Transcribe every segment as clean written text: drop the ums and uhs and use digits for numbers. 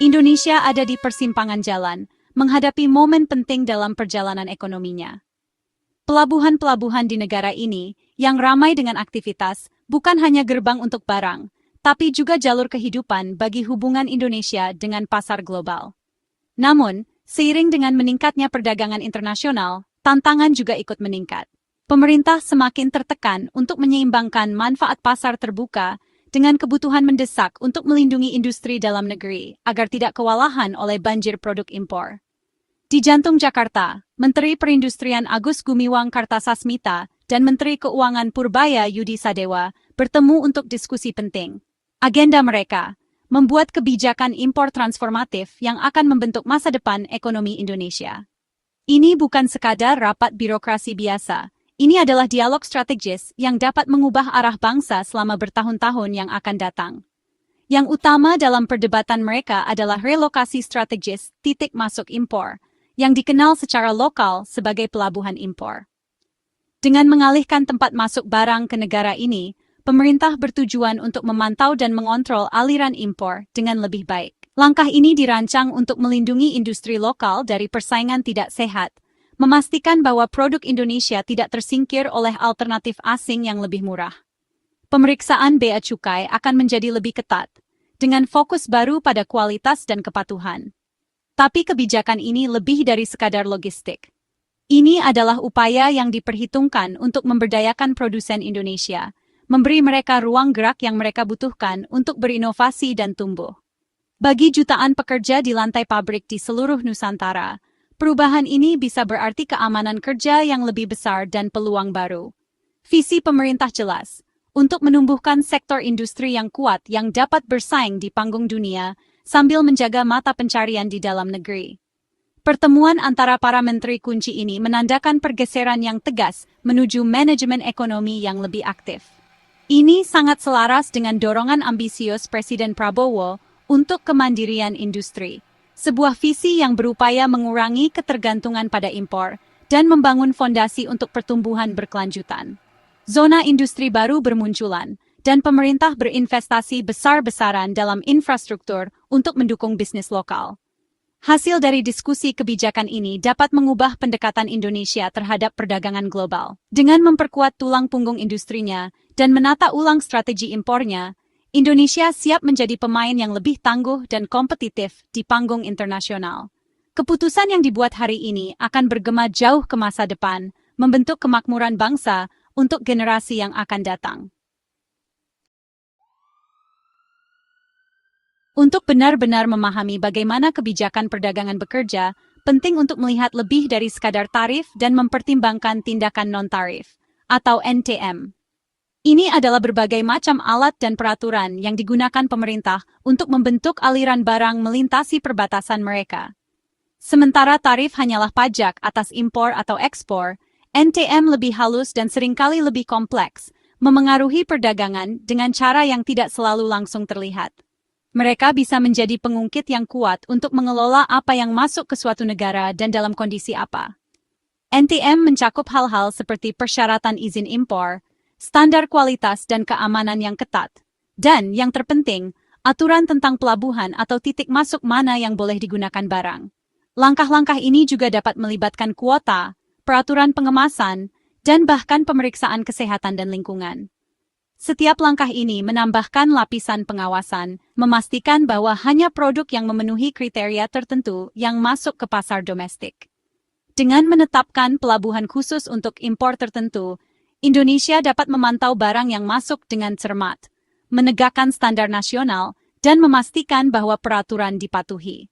Indonesia ada di persimpangan jalan, menghadapi momen penting dalam perjalanan ekonominya. Pelabuhan-pelabuhan di negara ini, yang ramai dengan aktivitas, bukan hanya gerbang untuk barang, tapi juga jalur kehidupan bagi hubungan Indonesia dengan pasar global. Namun, seiring dengan meningkatnya perdagangan internasional, tantangan juga ikut meningkat. Pemerintah semakin tertekan untuk menyeimbangkan manfaat pasar terbuka dengan kebutuhan mendesak untuk melindungi industri dalam negeri agar tidak kewalahan oleh banjir produk impor. Di jantung Jakarta, Menteri Perindustrian Agus Gumiwang Kartasasmita dan Menteri Keuangan Purbaya Yudi Sadewa bertemu untuk diskusi penting. Agenda mereka membuat kebijakan impor transformatif yang akan membentuk masa depan ekonomi Indonesia. Ini bukan sekadar rapat birokrasi biasa. Ini adalah dialog strategis yang dapat mengubah arah bangsa selama bertahun-tahun yang akan datang. Yang utama dalam perdebatan mereka adalah relokasi strategis titik masuk impor, yang dikenal secara lokal sebagai pelabuhan impor. Dengan mengalihkan tempat masuk barang ke negara ini, pemerintah bertujuan untuk memantau dan mengontrol aliran impor dengan lebih baik. Langkah ini dirancang untuk melindungi industri lokal dari persaingan tidak sehat, memastikan bahwa produk Indonesia tidak tersingkir oleh alternatif asing yang lebih murah. Pemeriksaan bea cukai akan menjadi lebih ketat, dengan fokus baru pada kualitas dan kepatuhan. Tapi kebijakan ini lebih dari sekadar logistik. Ini adalah upaya yang diperhitungkan untuk memberdayakan produsen Indonesia, memberi mereka ruang gerak yang mereka butuhkan untuk berinovasi dan tumbuh. Bagi jutaan pekerja di lantai pabrik di seluruh Nusantara, perubahan ini bisa berarti keamanan kerja yang lebih besar dan peluang baru. Visi pemerintah jelas, untuk menumbuhkan sektor industri yang kuat yang dapat bersaing di panggung dunia sambil menjaga mata pencarian di dalam negeri. Pertemuan antara para menteri kunci ini menandakan pergeseran yang tegas menuju manajemen ekonomi yang lebih aktif. Ini sangat selaras dengan dorongan ambisius Presiden Prabowo untuk kemandirian industri. Sebuah visi yang berupaya mengurangi ketergantungan pada impor dan membangun fondasi untuk pertumbuhan berkelanjutan. Zona industri baru bermunculan, dan pemerintah berinvestasi besar-besaran dalam infrastruktur untuk mendukung bisnis lokal. Hasil dari diskusi kebijakan ini dapat mengubah pendekatan Indonesia terhadap perdagangan global. Dengan memperkuat tulang punggung industrinya dan menata ulang strategi impornya, Indonesia siap menjadi pemain yang lebih tangguh dan kompetitif di panggung internasional. Keputusan yang dibuat hari ini akan bergema jauh ke masa depan, membentuk kemakmuran bangsa untuk generasi yang akan datang. Untuk benar-benar memahami bagaimana kebijakan perdagangan bekerja, penting untuk melihat lebih dari sekadar tarif dan mempertimbangkan tindakan non-tarif, atau NTM. Ini adalah berbagai macam alat dan peraturan yang digunakan pemerintah untuk membentuk aliran barang melintasi perbatasan mereka. Sementara tarif hanyalah pajak atas impor atau ekspor, NTM lebih halus dan seringkali lebih kompleks, memengaruhi perdagangan dengan cara yang tidak selalu langsung terlihat. Mereka bisa menjadi pengungkit yang kuat untuk mengelola apa yang masuk ke suatu negara dan dalam kondisi apa. NTM mencakup hal-hal seperti persyaratan izin impor, standar kualitas dan keamanan yang ketat, dan yang terpenting, aturan tentang pelabuhan atau titik masuk mana yang boleh digunakan barang. Langkah-langkah ini juga dapat melibatkan kuota, peraturan pengemasan, dan bahkan pemeriksaan kesehatan dan lingkungan. Setiap langkah ini menambahkan lapisan pengawasan, memastikan bahwa hanya produk yang memenuhi kriteria tertentu yang masuk ke pasar domestik. Dengan menetapkan pelabuhan khusus untuk impor tertentu, Indonesia dapat memantau barang yang masuk dengan cermat, menegakkan standar nasional, dan memastikan bahwa peraturan dipatuhi.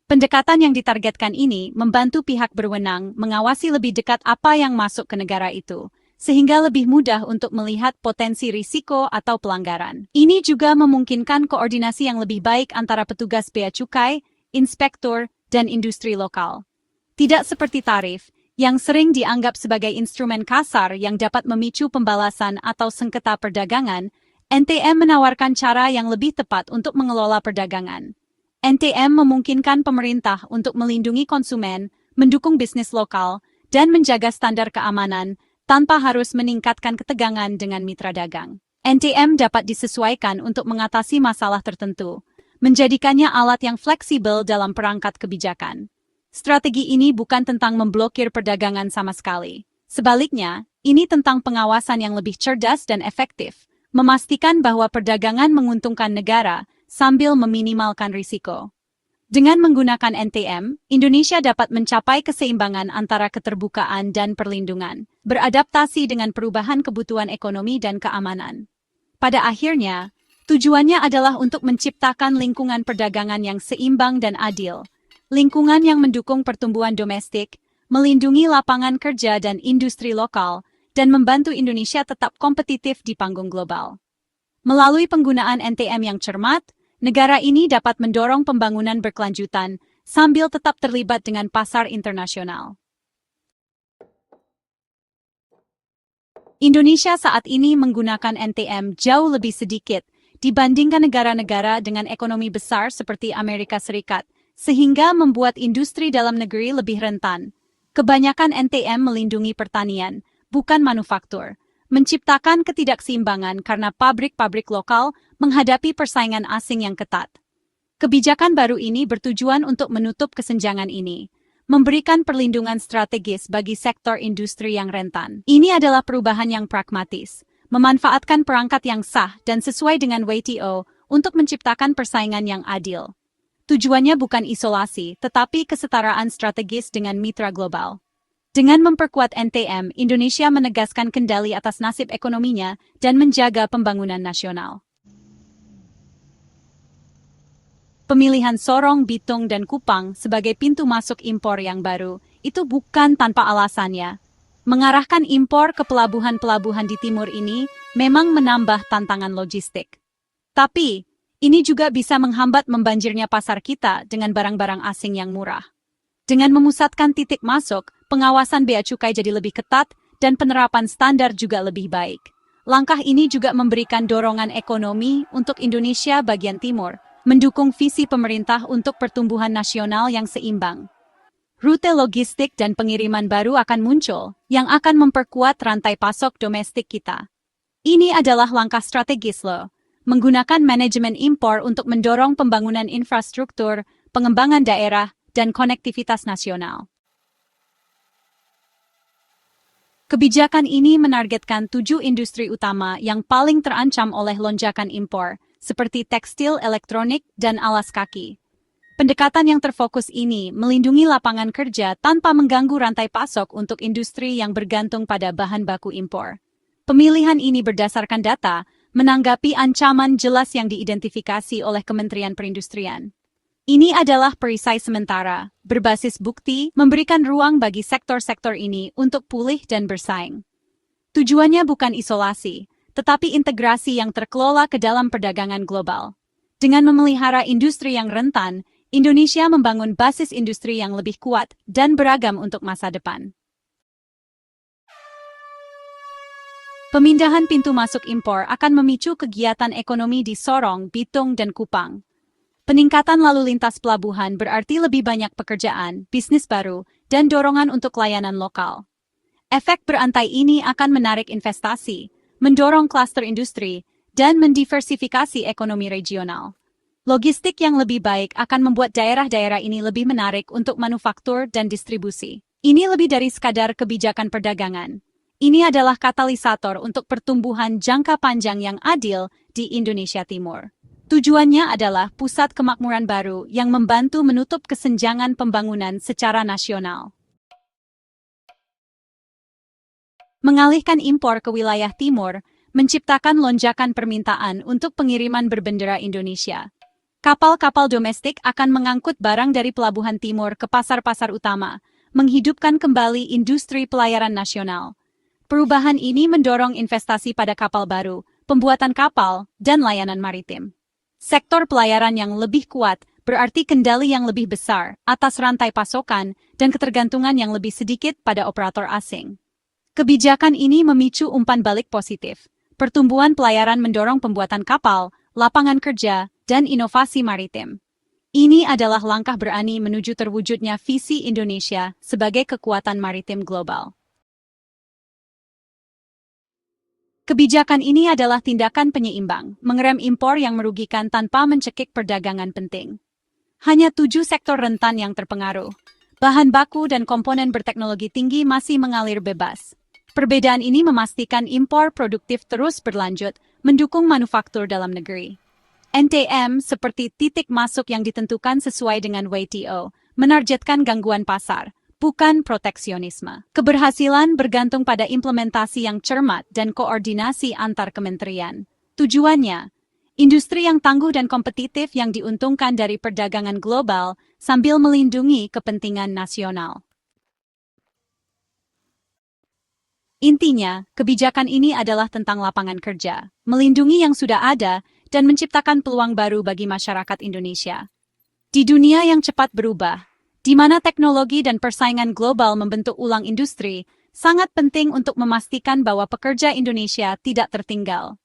Pendekatan yang ditargetkan ini membantu pihak berwenang mengawasi lebih dekat apa yang masuk ke negara itu, sehingga lebih mudah untuk melihat potensi risiko atau pelanggaran. Ini juga memungkinkan koordinasi yang lebih baik antara petugas bea cukai, inspektur, dan industri lokal. Tidak seperti tarif, yang sering dianggap sebagai instrumen kasar yang dapat memicu pembalasan atau sengketa perdagangan, NTM menawarkan cara yang lebih tepat untuk mengelola perdagangan. NTM memungkinkan pemerintah untuk melindungi konsumen, mendukung bisnis lokal, dan menjaga standar keamanan, tanpa harus meningkatkan ketegangan dengan mitra dagang. NTM dapat disesuaikan untuk mengatasi masalah tertentu, menjadikannya alat yang fleksibel dalam perangkat kebijakan. Strategi ini bukan tentang memblokir perdagangan sama sekali. Sebaliknya, ini tentang pengawasan yang lebih cerdas dan efektif, memastikan bahwa perdagangan menguntungkan negara sambil meminimalkan risiko. Dengan menggunakan NTM, Indonesia dapat mencapai keseimbangan antara keterbukaan dan perlindungan, beradaptasi dengan perubahan kebutuhan ekonomi dan keamanan. Pada akhirnya, tujuannya adalah untuk menciptakan lingkungan perdagangan yang seimbang dan adil, lingkungan yang mendukung pertumbuhan domestik, melindungi lapangan kerja dan industri lokal, dan membantu Indonesia tetap kompetitif di panggung global. Melalui penggunaan NTM yang cermat, negara ini dapat mendorong pembangunan berkelanjutan sambil tetap terlibat dengan pasar internasional. Indonesia saat ini menggunakan NTM jauh lebih sedikit dibandingkan negara-negara dengan ekonomi besar seperti Amerika Serikat, sehingga membuat industri dalam negeri lebih rentan. Kebanyakan NTM melindungi pertanian, bukan manufaktur, menciptakan ketidakseimbangan karena pabrik-pabrik lokal menghadapi persaingan asing yang ketat. Kebijakan baru ini bertujuan untuk menutup kesenjangan ini, memberikan perlindungan strategis bagi sektor industri yang rentan. Ini adalah perubahan yang pragmatis, memanfaatkan perangkat yang sah dan sesuai dengan WTO untuk menciptakan persaingan yang adil. Tujuannya bukan isolasi, tetapi kesetaraan strategis dengan mitra global. Dengan memperkuat NTM, Indonesia menegaskan kendali atas nasib ekonominya dan menjaga pembangunan nasional. Pemilihan Sorong, Bitung, dan Kupang sebagai pintu masuk impor yang baru itu bukan tanpa alasannya. Mengarahkan impor ke pelabuhan-pelabuhan di timur ini memang menambah tantangan logistik. Tapi, ini juga bisa menghambat membanjirnya pasar kita dengan barang-barang asing yang murah. Dengan memusatkan titik masuk, pengawasan bea cukai jadi lebih ketat dan penerapan standar juga lebih baik. Langkah ini juga memberikan dorongan ekonomi untuk Indonesia bagian timur, mendukung visi pemerintah untuk pertumbuhan nasional yang seimbang. Rute logistik dan pengiriman baru akan muncul, yang akan memperkuat rantai pasok domestik kita. Ini adalah langkah strategis loh, menggunakan manajemen impor untuk mendorong pembangunan infrastruktur, pengembangan daerah, dan konektivitas nasional. Kebijakan ini menargetkan 7 industri utama yang paling terancam oleh lonjakan impor, seperti tekstil, elektronik, dan alas kaki. Pendekatan yang terfokus ini melindungi lapangan kerja tanpa mengganggu rantai pasok untuk industri yang bergantung pada bahan baku impor. Pemilihan ini berdasarkan data, menanggapi ancaman jelas yang diidentifikasi oleh Kementerian Perindustrian. Ini adalah perisai sementara, berbasis bukti, memberikan ruang bagi sektor-sektor ini untuk pulih dan bersaing. Tujuannya bukan isolasi, tetapi integrasi yang terkelola ke dalam perdagangan global. Dengan memelihara industri yang rentan, Indonesia membangun basis industri yang lebih kuat dan beragam untuk masa depan. Pemindahan pintu masuk impor akan memicu kegiatan ekonomi di Sorong, Bitung, dan Kupang. Peningkatan lalu lintas pelabuhan berarti lebih banyak pekerjaan, bisnis baru, dan dorongan untuk layanan lokal. Efek berantai ini akan menarik investasi, mendorong klaster industri, dan mendiversifikasi ekonomi regional. Logistik yang lebih baik akan membuat daerah-daerah ini lebih menarik untuk manufaktur dan distribusi. Ini lebih dari sekadar kebijakan perdagangan. Ini adalah katalisator untuk pertumbuhan jangka panjang yang adil di Indonesia Timur. Tujuannya adalah pusat kemakmuran baru yang membantu menutup kesenjangan pembangunan secara nasional. Mengalihkan impor ke wilayah timur, menciptakan lonjakan permintaan untuk pengiriman berbendera Indonesia. Kapal-kapal domestik akan mengangkut barang dari pelabuhan timur ke pasar-pasar utama, menghidupkan kembali industri pelayaran nasional. Perubahan ini mendorong investasi pada kapal baru, pembuatan kapal, dan layanan maritim. Sektor pelayaran yang lebih kuat berarti kendali yang lebih besar atas rantai pasokan dan ketergantungan yang lebih sedikit pada operator asing. Kebijakan ini memicu umpan balik positif. Pertumbuhan pelayaran mendorong pembuatan kapal, lapangan kerja, dan inovasi maritim. Ini adalah langkah berani menuju terwujudnya visi Indonesia sebagai kekuatan maritim global. Kebijakan ini adalah tindakan penyeimbang, mengerem impor yang merugikan tanpa mencekik perdagangan penting. Hanya 7 sektor rentan yang terpengaruh. Bahan baku dan komponen berteknologi tinggi masih mengalir bebas. Perbedaan ini memastikan impor produktif terus berlanjut, mendukung manufaktur dalam negeri. NTM seperti titik masuk yang ditentukan sesuai dengan WTO, menargetkan gangguan pasar, bukan proteksionisme. Keberhasilan bergantung pada implementasi yang cermat dan koordinasi antar kementerian. Tujuannya, industri yang tangguh dan kompetitif yang diuntungkan dari perdagangan global sambil melindungi kepentingan nasional. Intinya, kebijakan ini adalah tentang lapangan kerja, melindungi yang sudah ada, dan menciptakan peluang baru bagi masyarakat Indonesia. Di dunia yang cepat berubah, di mana teknologi dan persaingan global membentuk ulang industri, sangat penting untuk memastikan bahwa pekerja Indonesia tidak tertinggal.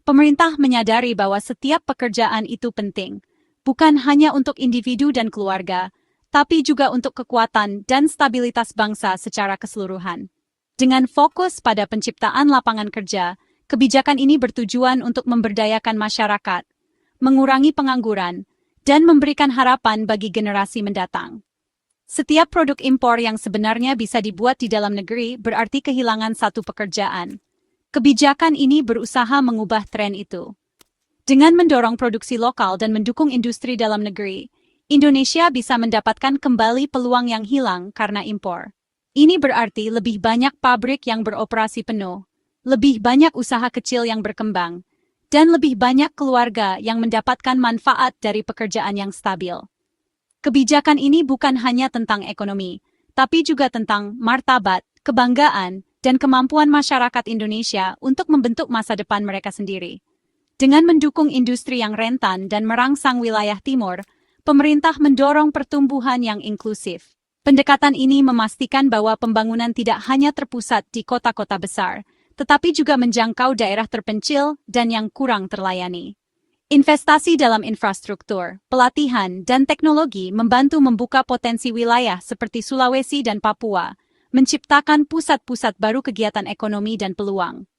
Pemerintah menyadari bahwa setiap pekerjaan itu penting, bukan hanya untuk individu dan keluarga, tapi juga untuk kekuatan dan stabilitas bangsa secara keseluruhan. Dengan fokus pada penciptaan lapangan kerja, kebijakan ini bertujuan untuk memberdayakan masyarakat, mengurangi pengangguran, dan memberikan harapan bagi generasi mendatang. Setiap produk impor yang sebenarnya bisa dibuat di dalam negeri berarti kehilangan satu pekerjaan. Kebijakan ini berusaha mengubah tren itu. Dengan mendorong produksi lokal dan mendukung industri dalam negeri, Indonesia bisa mendapatkan kembali peluang yang hilang karena impor. Ini berarti lebih banyak pabrik yang beroperasi penuh, lebih banyak usaha kecil yang berkembang, dan lebih banyak keluarga yang mendapatkan manfaat dari pekerjaan yang stabil. Kebijakan ini bukan hanya tentang ekonomi, tapi juga tentang martabat, kebanggaan, dan kemampuan masyarakat Indonesia untuk membentuk masa depan mereka sendiri. Dengan mendukung industri yang rentan dan merangsang wilayah timur, pemerintah mendorong pertumbuhan yang inklusif. Pendekatan ini memastikan bahwa pembangunan tidak hanya terpusat di kota-kota besar, tetapi juga menjangkau daerah terpencil dan yang kurang terlayani. Investasi dalam infrastruktur, pelatihan, dan teknologi membantu membuka potensi wilayah seperti Sulawesi dan Papua, menciptakan pusat-pusat baru kegiatan ekonomi dan peluang.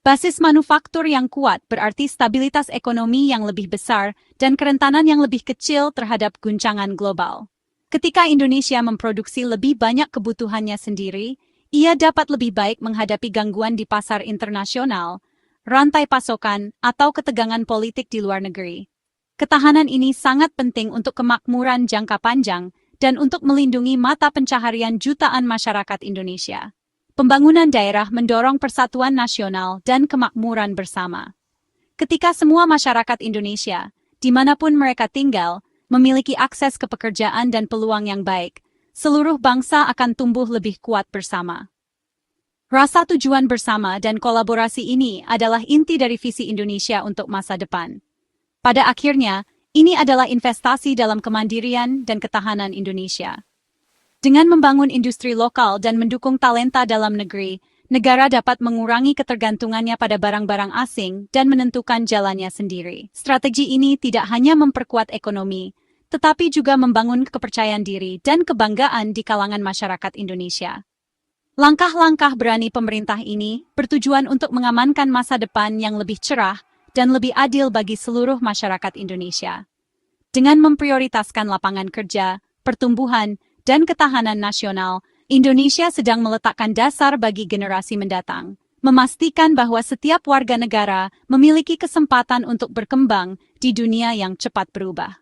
Basis manufaktur yang kuat berarti stabilitas ekonomi yang lebih besar dan kerentanan yang lebih kecil terhadap guncangan global. Ketika Indonesia memproduksi lebih banyak kebutuhannya sendiri, ia dapat lebih baik menghadapi gangguan di pasar internasional, rantai pasokan, atau ketegangan politik di luar negeri. Ketahanan ini sangat penting untuk kemakmuran jangka panjang dan untuk melindungi mata pencaharian jutaan masyarakat Indonesia. Pembangunan daerah mendorong persatuan nasional dan kemakmuran bersama. Ketika semua masyarakat Indonesia, dimanapun mereka tinggal, memiliki akses ke pekerjaan dan peluang yang baik, seluruh bangsa akan tumbuh lebih kuat bersama. Rasa tujuan bersama dan kolaborasi ini adalah inti dari visi Indonesia untuk masa depan. Pada akhirnya, ini adalah investasi dalam kemandirian dan ketahanan Indonesia. Dengan membangun industri lokal dan mendukung talenta dalam negeri, negara dapat mengurangi ketergantungannya pada barang-barang asing dan menentukan jalannya sendiri. Strategi ini tidak hanya memperkuat ekonomi, tetapi juga membangun kepercayaan diri dan kebanggaan di kalangan masyarakat Indonesia. Langkah-langkah berani pemerintah ini bertujuan untuk mengamankan masa depan yang lebih cerah dan lebih adil bagi seluruh masyarakat Indonesia. Dengan memprioritaskan lapangan kerja, pertumbuhan, dan ketahanan nasional, Indonesia sedang meletakkan dasar bagi generasi mendatang, memastikan bahwa setiap warga negara memiliki kesempatan untuk berkembang di dunia yang cepat berubah.